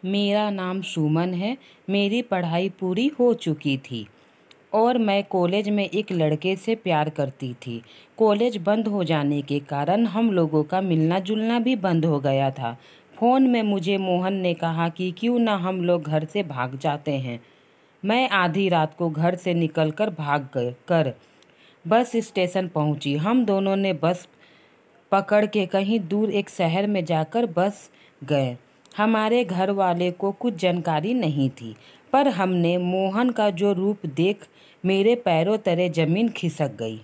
मेरा नाम सुमन है। मेरी पढ़ाई पूरी हो चुकी थी और मैं कॉलेज में एक लड़के से प्यार करती थी। कॉलेज बंद हो जाने के कारण हम लोगों का मिलना जुलना भी बंद हो गया था। फ़ोन में मुझे मोहन ने कहा कि क्यों ना हम लोग घर से भाग जाते हैं। मैं आधी रात को घर से निकलकर भाग गए कर बस स्टेशन पहुंची। हम दोनों ने बस पकड़ के कहीं दूर एक शहर में जाकर बस गए। हमारे घर वाले को कुछ जानकारी नहीं थी, पर हमने मोहन का जो रूप देख मेरे पैरों तले जमीन खिसक गई।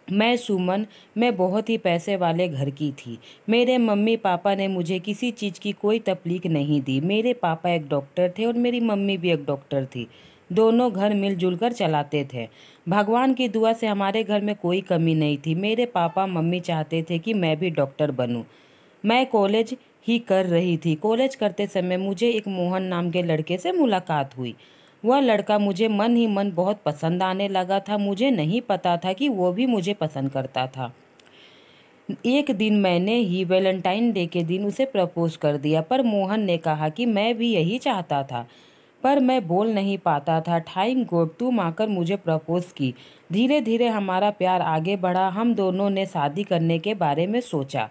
मैं बहुत ही पैसे वाले घर की थी। मेरे मम्मी पापा ने मुझे किसी चीज़ की कोई तकलीफ नहीं दी। मेरे पापा एक डॉक्टर थे और मेरी मम्मी भी एक डॉक्टर थी। दोनों घर मिलजुल कर चलाते थे। भगवान की दुआ से हमारे घर में कोई कमी नहीं थी। मेरे पापा मम्मी चाहते थे कि मैं भी डॉक्टर बनूं। मैं कॉलेज ही कर रही थी। कॉलेज करते समय मुझे एक मोहन नाम के लड़के से मुलाकात हुई। वह लड़का मुझे मन ही मन बहुत पसंद आने लगा था। मुझे नहीं पता था कि वो भी मुझे पसंद करता था। एक दिन मैंने ही वैलेंटाइन डे के दिन उसे प्रपोज कर दिया, पर मोहन ने कहा कि मैं भी यही चाहता था, पर मैं बोल नहीं पाता था। थैंक गॉड तुम आकर मुझे प्रपोज की। धीरे धीरे हमारा प्यार आगे बढ़ा। हम दोनों ने शादी करने के बारे में सोचा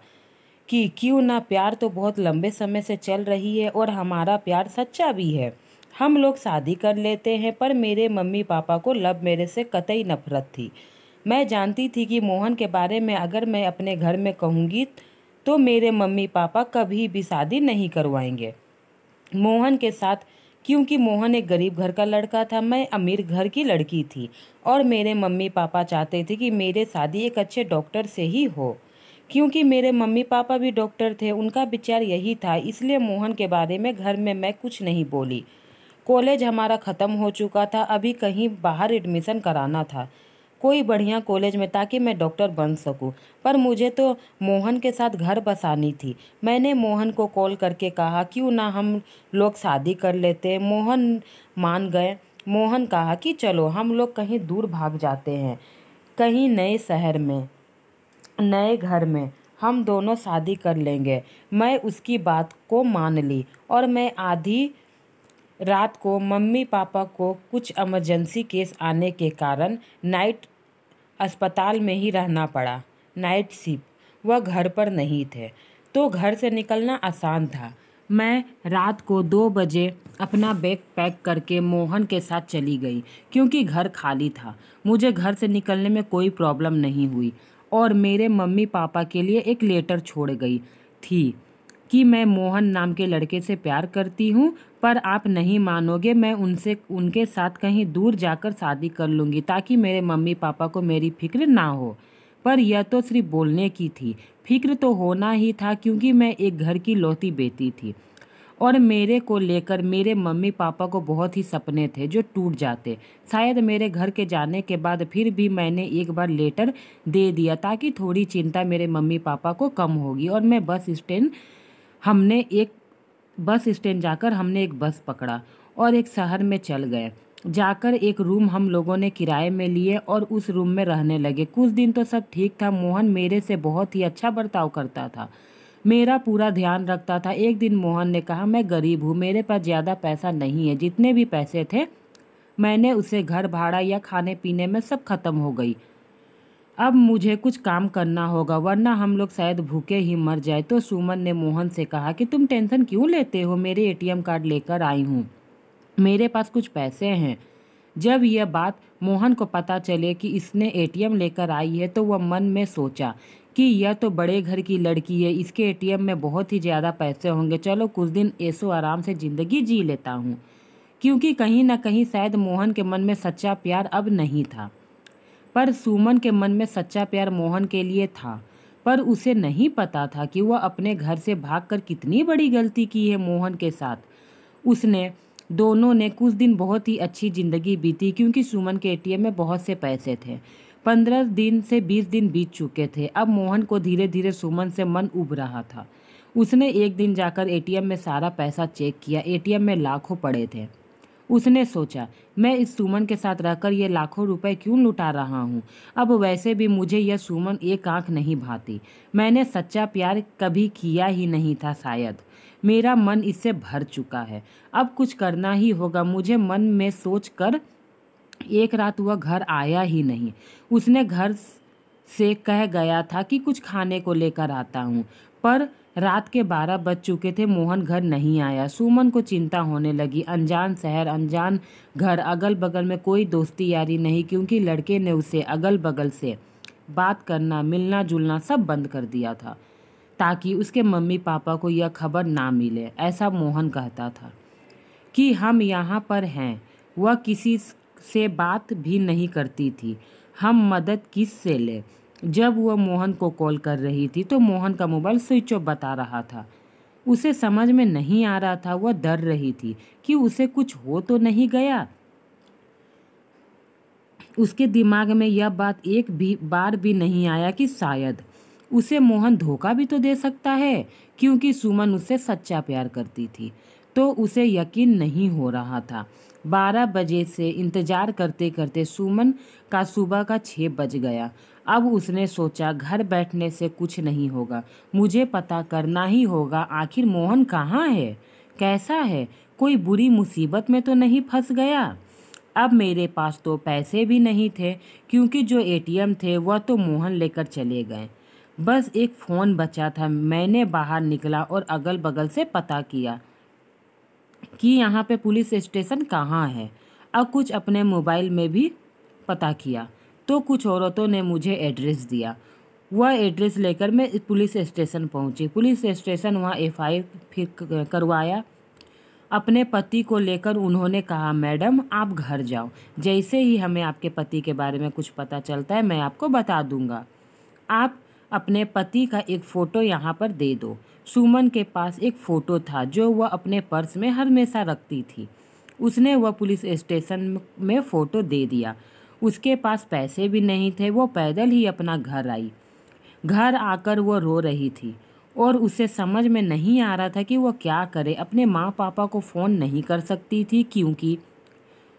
कि क्यों ना, प्यार तो बहुत लंबे समय से चल रही है और हमारा प्यार सच्चा भी है। हम लोग शादी कर लेते हैं। पर मेरे मम्मी पापा को लव मैरिज से कतई नफरत थी। मैं जानती थी कि मोहन के बारे में अगर मैं अपने घर में कहूँगी तो मेरे मम्मी पापा कभी भी शादी नहीं करवाएंगे मोहन के साथ, क्योंकि मोहन एक गरीब घर का लड़का था, मैं अमीर घर की लड़की थी और मेरे मम्मी पापा चाहते थे कि मेरे शादी एक अच्छे डॉक्टर से ही हो। क्योंकि मेरे मम्मी पापा भी डॉक्टर थे, उनका विचार यही था, इसलिए मोहन के बारे में घर में मैं कुछ नहीं बोली। कॉलेज हमारा ख़त्म हो चुका था। अभी कहीं बाहर एडमिशन कराना था, कोई बढ़िया कॉलेज में, ताकि मैं डॉक्टर बन सकूं। पर मुझे तो मोहन के साथ घर बसानी थी। मैंने मोहन को कॉल करके कहा क्यों ना हम लोग शादी कर लेते। मोहन मान गए। मोहन कहा कि चलो हम लोग कहीं दूर भाग जाते हैं, कहीं नए शहर में, नए घर में। हम दोनों शादी कर लेंगे। मैं उसकी बात को मान ली और मैं आधी रात को मम्मी पापा को कुछ इमरजेंसी केस आने के कारण नाइट अस्पताल में ही रहना पड़ा। नाइट शिफ्ट, वह घर पर नहीं थे, तो घर से निकलना आसान था। मैं रात को 2 बजे अपना बैग पैक करके मोहन के साथ चली गई, क्योंकि घर खाली था। मुझे घर से निकलने में कोई प्रॉब्लम नहीं हुई और मेरे मम्मी पापा के लिए एक लेटर छोड़ गई थी कि मैं मोहन नाम के लड़के से प्यार करती हूँ, पर आप नहीं मानोगे, मैं उनके साथ कहीं दूर जाकर शादी कर लूँगी ताकि मेरे मम्मी पापा को मेरी फिक्र ना हो। पर यह तो सिर्फ बोलने की थी। फिक्र तो होना ही था, क्योंकि मैं एक घर की लौती बेटी थी और मेरे को लेकर मेरे मम्मी पापा को बहुत ही सपने थे जो टूट जाते। शायद मेरे घर के जाने के बाद फिर भी मैंने एक बार लेटर दे दिया, ताकि थोड़ी चिंता मेरे मम्मी पापा को कम होगी। और मैं बस स्टैंड जाकर हमने एक बस पकड़ा और एक शहर में चल गए। जाकर एक रूम हम लोगों ने किराए में लिए और उस रूम में रहने लगे। कुछ दिन तो सब ठीक था। मोहन मेरे से बहुत ही अच्छा बर्ताव करता था, मेरा पूरा ध्यान रखता था। एक दिन मोहन ने कहा, मैं गरीब हूँ, मेरे पास ज़्यादा पैसा नहीं है। जितने भी पैसे थे मैंने उसे घर भाड़ा या खाने पीने में सब खत्म हो गई। अब मुझे कुछ काम करना होगा, वरना हम लोग शायद भूखे ही मर जाए। तो सुमन ने मोहन से कहा कि तुम टेंशन क्यों लेते हो, मेरे एटीएम कार्ड लेकर आई हूँ, मेरे पास कुछ पैसे हैं। जब यह बात मोहन को पता चले कि इसने एटीएम लेकर आई है, तो वह मन में सोचा कि यह तो बड़े घर की लड़की है, इसके एटीएम में बहुत ही ज़्यादा पैसे होंगे। चलो कुछ दिन ऐशो आराम से ज़िंदगी जी लेता हूँ, क्योंकि कहीं ना कहीं शायद मोहन के मन में सच्चा प्यार अब नहीं था। पर सुमन के मन में सच्चा प्यार मोहन के लिए था, पर उसे नहीं पता था कि वह अपने घर से भागकर कितनी बड़ी गलती की है मोहन के साथ। उसने दोनों ने कुछ दिन बहुत ही अच्छी ज़िंदगी बीती, क्योंकि सुमन के एटीएम में बहुत से पैसे थे। 15 दिन से 20 दिन बीत चुके थे। अब मोहन को धीरे धीरे सुमन से मन उब रहा था। उसने एक दिन जाकर एटीएम में सारा पैसा चेक किया। एटीएम में लाखों पड़े थे। उसने सोचा, मैं इस सुमन के साथ रहकर ये लाखों रुपए क्यों लुटा रहा हूँ। अब वैसे भी मुझे यह सुमन एक आंख नहीं भाती। मैंने सच्चा प्यार कभी किया ही नहीं था शायद। मेरा मन इससे भर चुका है, अब कुछ करना ही होगा। मुझे मन में सोच कर एक रात वह घर आया ही नहीं। उसने घर से कह गया था कि कुछ खाने को लेकर आता हूँ, पर रात के 12 बज चुके थे, मोहन घर नहीं आया। सुमन को चिंता होने लगी। अनजान शहर, अनजान घर, अगल बगल में कोई दोस्ती यारी नहीं, क्योंकि लड़के ने उसे अगल बगल से बात करना, मिलना जुलना सब बंद कर दिया था, ताकि उसके मम्मी पापा को यह खबर ना मिले। ऐसा मोहन कहता था कि हम यहाँ पर हैं। वह किसी से बात भी नहीं करती थी। हम मदद किस से ले? जब वह मोहन को कॉल कर रही थी तो मोहन का मोबाइल स्विच ऑफ बता रहा था। उसे समझ में नहीं आ रहा था। वह डर रही थी कि उसे कुछ हो तो नहीं गया। उसके दिमाग में यह बात एक भी बार भी नहीं आया कि शायद उसे मोहन धोखा भी तो दे सकता है, क्योंकि सुमन उससे सच्चा प्यार करती थी। तो उसे यकीन नहीं हो रहा था। 12 बजे से इंतजार करते करते सुमन का सुबह का 6 बज गया। अब उसने सोचा, घर बैठने से कुछ नहीं होगा, मुझे पता करना ही होगा आखिर मोहन कहाँ है, कैसा है, कोई बुरी मुसीबत में तो नहीं फंस गया। अब मेरे पास तो पैसे भी नहीं थे, क्योंकि जो एटीएम थे वह तो मोहन लेकर चले गए। बस एक फ़ोन बचा था। मैंने बाहर निकला और अगल बगल से पता किया कि यहाँ पे पुलिस स्टेशन कहाँ है। अब कुछ अपने मोबाइल में भी पता किया तो कुछ औरतों ने मुझे एड्रेस दिया। वह एड्रेस लेकर मैं पुलिस स्टेशन पहुँची। पुलिस स्टेशन वहाँ एफआईआर फिर करवाया। अपने पति को लेकर उन्होंने कहा, मैडम आप घर जाओ, जैसे ही हमें आपके पति के बारे में कुछ पता चलता है मैं आपको बता दूंगा। आप अपने पति का एक फ़ोटो यहाँ पर दे दो। सुमन के पास एक फ़ोटो था जो वह अपने पर्स में हमेशा रखती थी। उसने वह पुलिस स्टेशन में फ़ोटो दे दिया। उसके पास पैसे भी नहीं थे। वो पैदल ही अपना घर आई। घर आकर वो रो रही थी और उसे समझ में नहीं आ रहा था कि वह क्या करे। अपने माँ पापा को फ़ोन नहीं कर सकती थी, क्योंकि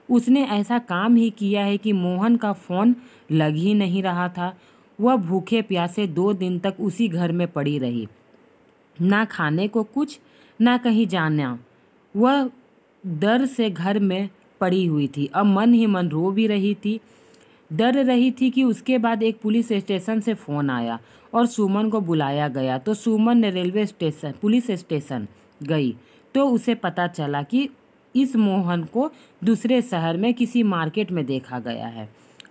उसने ऐसा काम ही किया है कि मोहन का फ़ोन लग ही नहीं रहा था। वह भूखे प्यासे 2 दिन तक उसी घर में पड़ी रही, ना खाने को कुछ, ना कहीं जाना। वह डर से घर में पड़ी हुई थी। अब मन ही मन रो भी रही थी। डर रही थी कि उसके बाद एक पुलिस स्टेशन से फ़ोन आया और सुमन को बुलाया गया। तो सुमन ने पुलिस स्टेशन गई तो उसे पता चला कि इस मोहन को दूसरे शहर में किसी मार्केट में देखा गया है,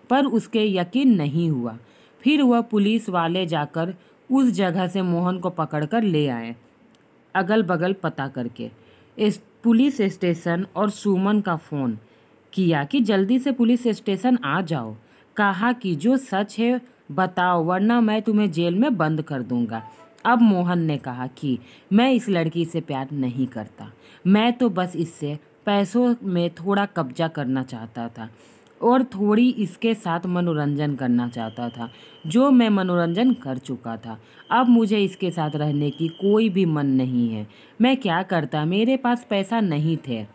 पर उसके यकीन नहीं हुआ। फिर वह पुलिस वाले जाकर उस जगह से मोहन को पकड़कर ले आए, अगल बगल पता करके। इस पुलिस स्टेशन और सुमन का फ़ोन किया कि जल्दी से पुलिस स्टेशन आ जाओ। कहा कि जो सच है बताओ, वरना मैं तुम्हें जेल में बंद कर दूंगा। अब मोहन ने कहा कि मैं इस लड़की से प्यार नहीं करता, मैं तो बस इससे पैसों में थोड़ा कब्जा करना चाहता था और थोड़ी इसके साथ मनोरंजन करना चाहता था, जो मैं मनोरंजन कर चुका था। अब मुझे इसके साथ रहने की कोई भी मन नहीं है। मैं क्या करता, मेरे पास पैसा नहीं थे।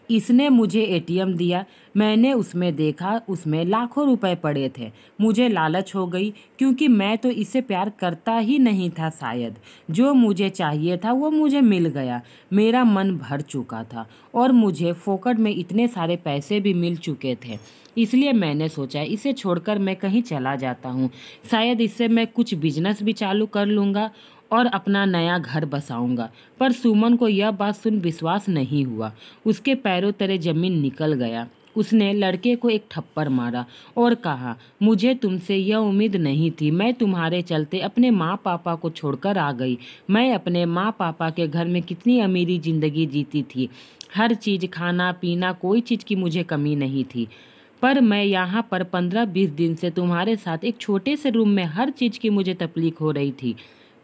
इसने मुझे एटीएम दिया, मैंने उसमें देखा उसमें लाखों रुपए पड़े थे। मुझे लालच हो गई, क्योंकि मैं तो इससे प्यार करता ही नहीं था। शायद जो मुझे चाहिए था वो मुझे मिल गया। मेरा मन भर चुका था और मुझे फोकट में इतने सारे पैसे भी मिल चुके थे। इसलिए मैंने सोचा इसे छोड़कर मैं कहीं चला जाता हूँ। शायद इससे मैं कुछ बिजनेस भी चालू कर लूँगा और अपना नया घर बसाऊंगा। पर सुमन को यह बात सुन विश्वास नहीं हुआ। उसके पैरों तले जमीन निकल गया। उसने लड़के को एक थप्पड़ मारा और कहा, मुझे तुमसे यह उम्मीद नहीं थी। मैं तुम्हारे चलते अपने माँ पापा को छोड़कर आ गई। मैं अपने माँ पापा के घर में कितनी अमीरी ज़िंदगी जीती थी। हर चीज़, खाना पीना, कोई चीज़ की मुझे कमी नहीं थी। पर मैं यहाँ पर 15-20 दिन से तुम्हारे साथ एक छोटे से रूम में हर चीज़ की मुझे तकलीफ हो रही थी,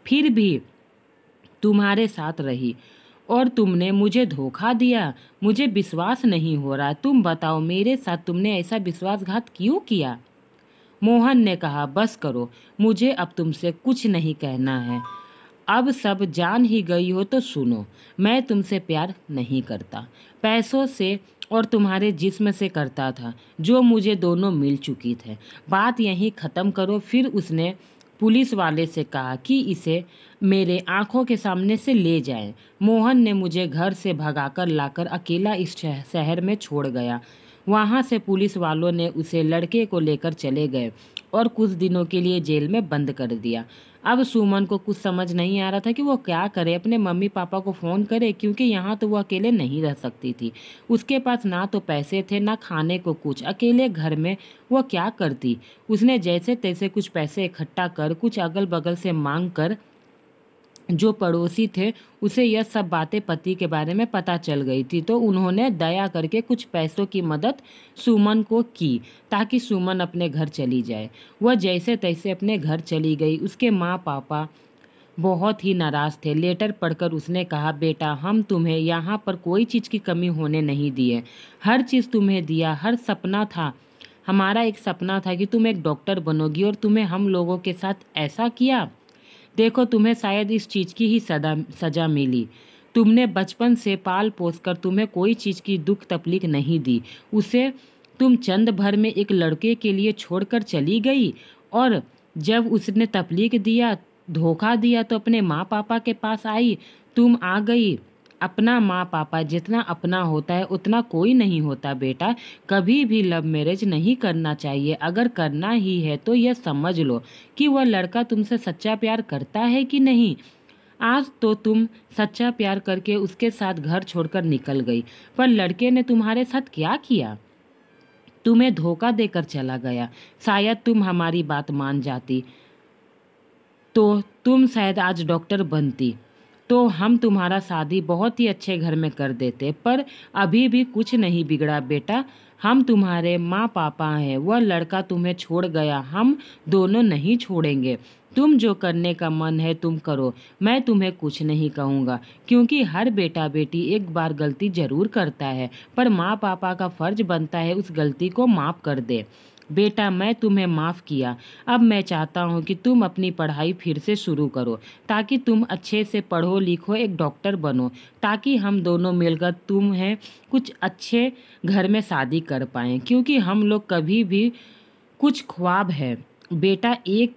फिर भी तुम्हारे साथ रही और तुमने मुझे धोखा दिया। मुझे विश्वास नहीं हो रहा। तुम बताओ, मेरे साथ तुमने ऐसा विश्वासघात क्यों किया? मोहन ने कहा, बस करो, मुझे अब तुमसे कुछ नहीं कहना है। अब सब जान ही गई हो तो सुनो, मैं तुमसे प्यार नहीं करता, पैसों से और तुम्हारे जिस्म से करता था, जो मुझे दोनों मिल चुकी थे। बात यहीं ख़त्म करो। फिर उसने पुलिस वाले से कहा कि इसे मेरे आंखों के सामने से ले जाएं। मोहन ने मुझे घर से भगाकर लाकर अकेला इस शहर में छोड़ गया। वहां से पुलिस वालों ने उसे लड़के को लेकर चले गए और कुछ दिनों के लिए जेल में बंद कर दिया। अब सुमन को कुछ समझ नहीं आ रहा था कि वो क्या करे, अपने मम्मी पापा को फ़ोन करे, क्योंकि यहाँ तो वो अकेले नहीं रह सकती थी। उसके पास ना तो पैसे थे ना खाने को कुछ, अकेले घर में वो क्या करती। उसने जैसे तैसे कुछ पैसे इकट्ठा कर, कुछ अगल बगल से मांग कर, जो पड़ोसी थे उसे यह सब बातें पति के बारे में पता चल गई थी, तो उन्होंने दया करके कुछ पैसों की मदद सुमन को की ताकि सुमन अपने घर चली जाए। वह जैसे तैसे अपने घर चली गई। उसके माँ पापा बहुत ही नाराज़ थे। लेटर पढ़कर उसने कहा, बेटा हम तुम्हें यहाँ पर कोई चीज़ की कमी होने नहीं दी है, हर चीज़ तुम्हें दिया, हर सपना था, हमारा एक सपना था कि तुम एक डॉक्टर बनोगी और तुम्हें हम लोगों के साथ ऐसा किया। देखो तुम्हें शायद इस चीज़ की ही सज़ा मिली। तुमने बचपन से पाल पोस कर तुम्हें कोई चीज़ की दुख तकलीफ नहीं दी, उसे तुम चंद भर में एक लड़के के लिए छोड़कर चली गई, और जब उसने तकलीफ दिया, धोखा दिया, तो अपने माँ पापा के पास आई। तुम आ गई। अपना माँ पापा जितना अपना होता है उतना कोई नहीं होता बेटा। कभी भी लव मैरिज नहीं करना चाहिए। अगर करना ही है तो यह समझ लो कि वह लड़का तुमसे सच्चा प्यार करता है कि नहीं। आज तो तुम सच्चा प्यार करके उसके साथ घर छोड़कर निकल गई, पर लड़के ने तुम्हारे साथ क्या किया? तुम्हें धोखा देकर चला गया। शायद तुम हमारी बात मान जाती तो तुम शायद आज डॉक्टर बनती, तो हम तुम्हारा शादी बहुत ही अच्छे घर में कर देते। पर अभी भी कुछ नहीं बिगड़ा बेटा, हम तुम्हारे माँ पापा हैं। वह लड़का तुम्हें छोड़ गया, हम दोनों नहीं छोड़ेंगे। तुम जो करने का मन है तुम करो, मैं तुम्हें कुछ नहीं कहूँगा, क्योंकि हर बेटा बेटी एक बार गलती ज़रूर करता है, पर माँ पापा का फ़र्ज बनता है उस गलती को माफ़ कर दे। बेटा मैं तुम्हें माफ़ किया, अब मैं चाहता हूँ कि तुम अपनी पढ़ाई फिर से शुरू करो, ताकि तुम अच्छे से पढ़ो लिखो, एक डॉक्टर बनो, ताकि हम दोनों मिलकर तुम्हें कुछ अच्छे घर में शादी कर पाएँ, क्योंकि हम लोग कभी भी कुछ ख्वाब है बेटा एक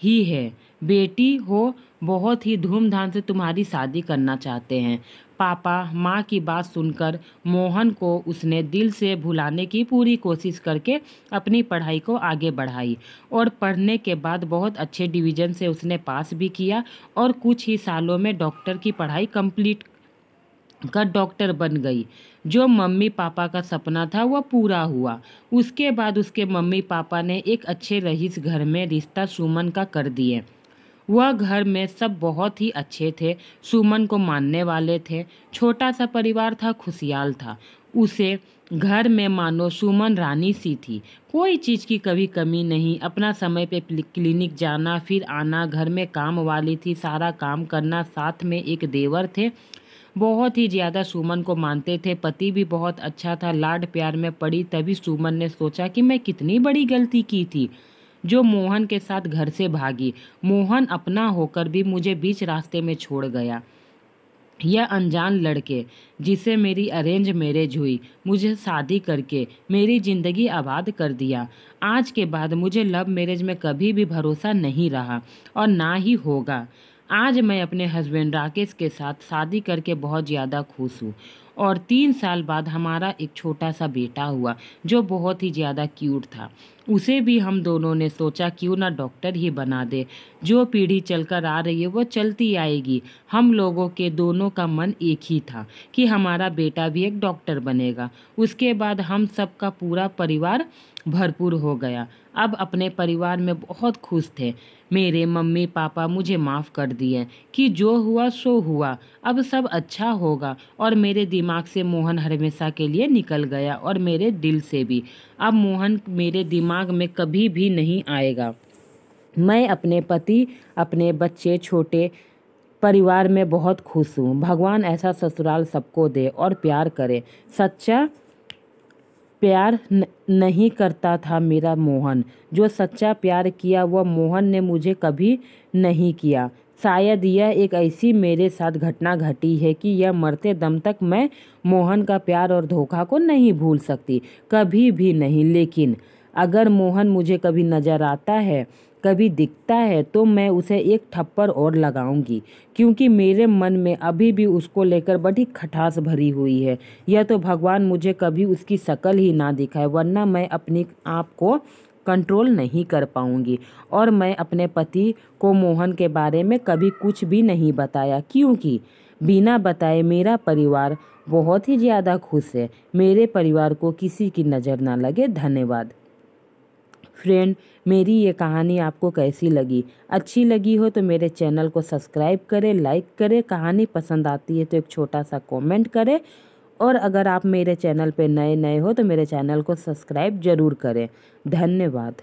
ही है, बेटी हो, बहुत ही धूमधाम से तुम्हारी शादी करना चाहते हैं। पापा माँ की बात सुनकर मोहन को उसने दिल से भुलाने की पूरी कोशिश करके अपनी पढ़ाई को आगे बढ़ाई, और पढ़ने के बाद बहुत अच्छे डिवीज़न से उसने पास भी किया, और कुछ ही सालों में डॉक्टर की पढ़ाई कंप्लीट कर डॉक्टर बन गई। जो मम्मी पापा का सपना था वह पूरा हुआ। उसके बाद उसके मम्मी पापा ने एक अच्छे रईस घर में रिश्ता सुमन का कर दिए। वह घर में सब बहुत ही अच्छे थे, सुमन को मानने वाले थे। छोटा सा परिवार था, खुशहाल था। उसे घर में मानो सुमन रानी सी थी, कोई चीज़ की कभी कमी नहीं। अपना समय पे क्लिनिक जाना फिर आना, घर में काम वाली थी, सारा काम करना, साथ में एक देवर थे। बहुत ही ज़्यादा सुमन को मानते थे। पति भी बहुत अच्छा था, लाड प्यार में पड़ी। तभी सुमन ने सोचा कि मैं कितनी बड़ी गलती की थी जो मोहन के साथ घर से भागी। मोहन अपना होकर भी मुझे बीच रास्ते में छोड़ गया। यह अनजान लड़के जिसे मेरी अरेंज मैरिज हुई, मुझे शादी करके मेरी ज़िंदगी आबाद कर दिया। आज के बाद मुझे लव मैरिज में कभी भी भरोसा नहीं रहा और ना ही होगा। आज मैं अपने हस्बैंड राकेश के साथ शादी करके बहुत ज़्यादा खुश हूँ, और 3 साल बाद हमारा एक छोटा सा बेटा हुआ जो बहुत ही ज़्यादा क्यूट था। उसे भी हम दोनों ने सोचा क्यों ना डॉक्टर ही बना दे। जो पीढ़ी चलकर आ रही है वो चलती आएगी। हम लोगों के दोनों का मन एक ही था कि हमारा बेटा भी एक डॉक्टर बनेगा। उसके बाद हम सबका पूरा परिवार भरपूर हो गया। अब अपने परिवार में बहुत खुश थे। मेरे मम्मी पापा मुझे माफ़ कर दिए कि जो हुआ सो हुआ, अब सब अच्छा होगा, और मेरे दिमाग से मोहन हमेशा के लिए निकल गया, और मेरे दिल से भी। अब मोहन मेरे दिमाग में कभी भी नहीं आएगा। मैं अपने पति, अपने बच्चे, छोटे परिवार में बहुत खुश हूँ। भगवान ऐसा ससुराल सबको दे और प्यार करे। सच्चा प्यार नहीं करता था मेरा मोहन। जो सच्चा प्यार किया वह मोहन ने मुझे कभी नहीं किया। शायद यह एक ऐसी मेरे साथ घटना घटी है कि यह मरते दम तक मैं मोहन का प्यार और धोखा को नहीं भूल सकती, कभी भी नहीं। लेकिन अगर मोहन मुझे कभी नज़र आता है कभी दिखता है तो मैं उसे एक थप्पड़ और लगाऊंगी, क्योंकि मेरे मन में अभी भी उसको लेकर बड़ी खटास भरी हुई है। यह तो भगवान मुझे कभी उसकी शक्ल ही ना दिखाए, वरना मैं अपने आप को कंट्रोल नहीं कर पाऊंगी। और मैं अपने पति को मोहन के बारे में कभी कुछ भी नहीं बताया, क्योंकि बिना बताए मेरा परिवार बहुत ही ज़्यादा खुश है। मेरे परिवार को किसी की नज़र ना लगे। धन्यवाद। फ्रेंड, मेरी ये कहानी आपको कैसी लगी? अच्छी लगी हो तो मेरे चैनल को सब्सक्राइब करें, लाइक करें। कहानी पसंद आती है तो एक छोटा सा कमेंट करें। और अगर आप मेरे चैनल पे नए हो तो मेरे चैनल को सब्सक्राइब ज़रूर करें। धन्यवाद।